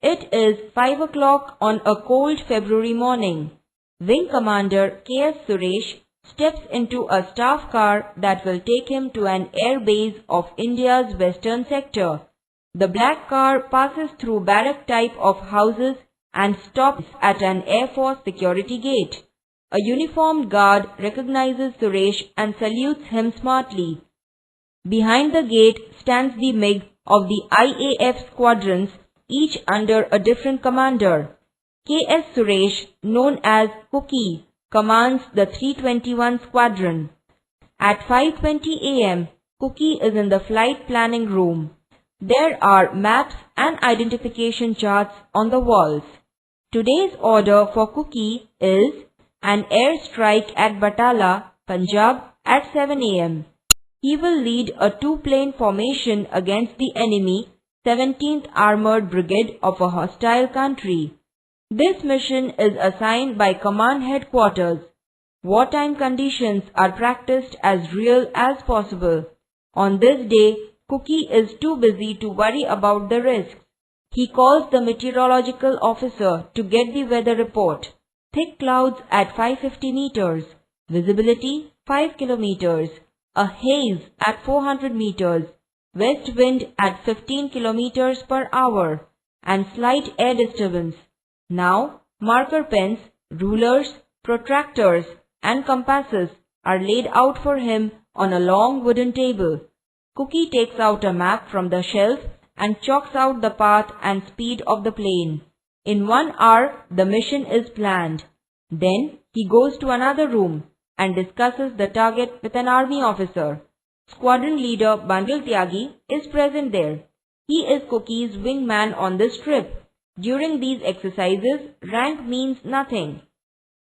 It is 5 o'clock on a cold February morning. Wing Commander K.S. Suresh steps into a staff car that will take him to an air base of India's western sector. The black car passes through barrack type of houses and stops at an Air Force security gate. A uniformed guard recognizes Suresh and salutes him smartly. Behind the gate stands the MiG of the IAF squadrons, each under a different commander. K.S. Suresh, known as Cookie, commands the 321 squadron. At 5:20 a.m., Cookie is in the flight planning room. There are maps and identification charts on the walls. Today's order for Cookie is an air strike at Batala, Punjab at 7 a.m. He will lead a two-plane formation against the enemy 17th Armored Brigade of a hostile country. This mission is assigned by Command Headquarters. Wartime conditions are practiced as real as possible. On this day, Cookie is too busy to worry about the risks. He calls the meteorological officer to get the weather report. Thick clouds at 550 meters, visibility 5 kilometers, a haze at 400 meters, west wind at 15 kilometers per hour, and slight air disturbance. Now, marker pens, rulers, protractors, and compasses are laid out for him on a long wooden table. Cookie takes out a map from the shelf and chalks out the path and speed of the plane. In 1 hour, the mission is planned. Then, he goes to another room and discusses the target with an army officer. Squadron leader Bandal Tyagi is present there. He is Cookie's wingman on this trip. During these exercises, rank means nothing.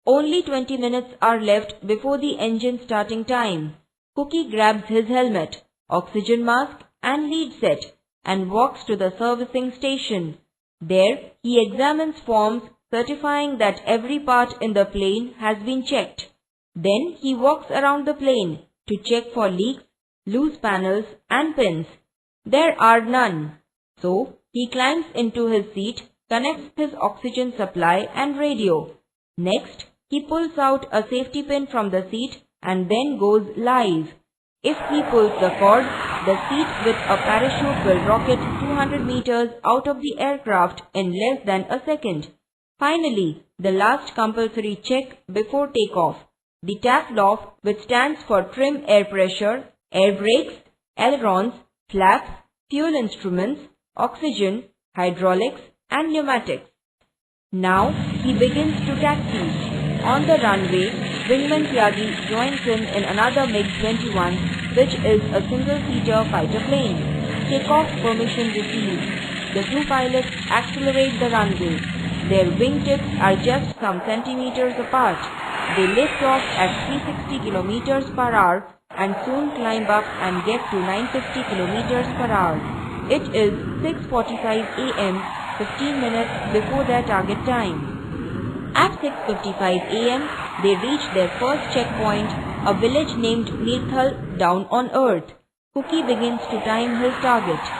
Only 20 minutes are left before the engine starting time. Cookie grabs his helmet, oxygen mask and lead set and walks to the servicing station. There, he examines forms certifying that every part in the plane has been checked. Then he walks around the plane to check for leaks, loose panels and pins. There are none. So, he climbs into his seat, connects his oxygen supply and radio. Next, he pulls out a safety pin from the seat and then goes live. If he pulls the cord, the seat with a parachute will rocket 200 meters out of the aircraft in less than a second. Finally, the last compulsory check before takeoff. The tapped off, which stands for trim air pressure, air brakes, ailerons, flaps, fuel instruments, oxygen, hydraulics and pneumatics. Now he begins to taxi. On the runway, wingman Tyagi joins him in another MiG-21, which is a single-seater fighter plane. Takeoff permission received. The two pilots accelerate the runway. Their wingtips are just some centimeters apart. They lift off at 360 km per hour and soon climb up and get to 950 km per hour. It is 6:45 a.m., 15 minutes before their target time. At 6:55 a.m., they reach their first checkpoint, a village named Nirthal down on earth. Cookie begins to time his target.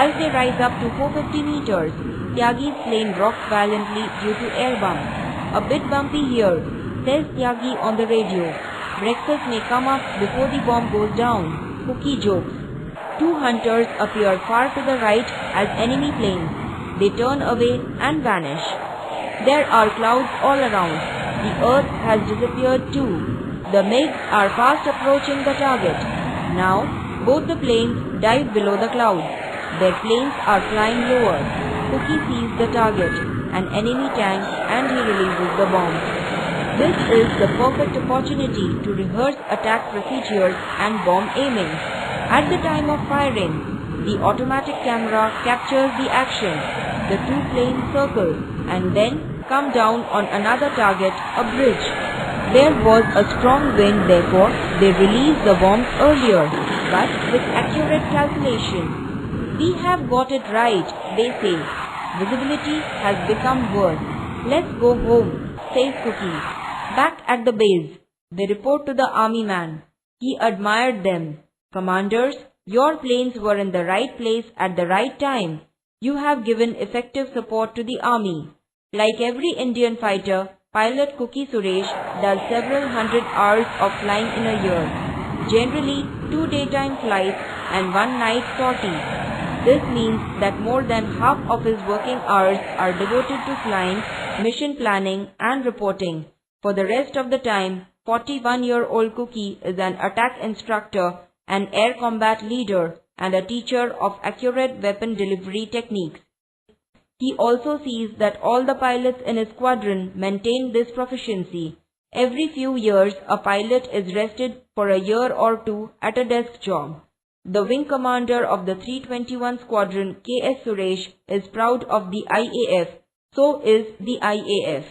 As they rise up to 450 meters, Tyagi's plane rocks violently due to air bump. A bit bumpy here, says Tyagi on the radio. Breakfast may come up before the bomb goes down, Cookie jokes. Two hunters appear far to the right as enemy planes. They turn away and vanish. There are clouds all around. The earth has disappeared too. The MiGs are fast approaching the target. Now, both the planes dive below the clouds. Their planes are flying lower. Cookie sees the target, an enemy tank, and he releases the bomb. This is the perfect opportunity to rehearse attack procedures and bomb aiming. At the time of firing, the automatic camera captures the action. The two planes circle and then come down on another target, a bridge. There was a strong wind, therefore they released the bombs earlier, but with accurate calculation. We have got it right, they say. Visibility has become worse. Let's go home, says Cookie. Back at the base, they report to the army man. He admired them. Commanders, your planes were in the right place at the right time. You have given effective support to the army. Like every Indian fighter, pilot Cookie Suresh does several hundred hours of flying in a year. Generally, 2 daytime flights and 1 night sortie. This means that more than half of his working hours are devoted to flying, mission planning and reporting. For the rest of the time, 41-year-old Cookie is an attack instructor, an air combat leader, and a teacher of accurate weapon delivery techniques. He also sees that all the pilots in his squadron maintain this proficiency. Every few years, a pilot is rested for a year or two at a desk job. The wing commander of the 321 Squadron, K.S. Suresh, is proud of the IAF. So is the IAF.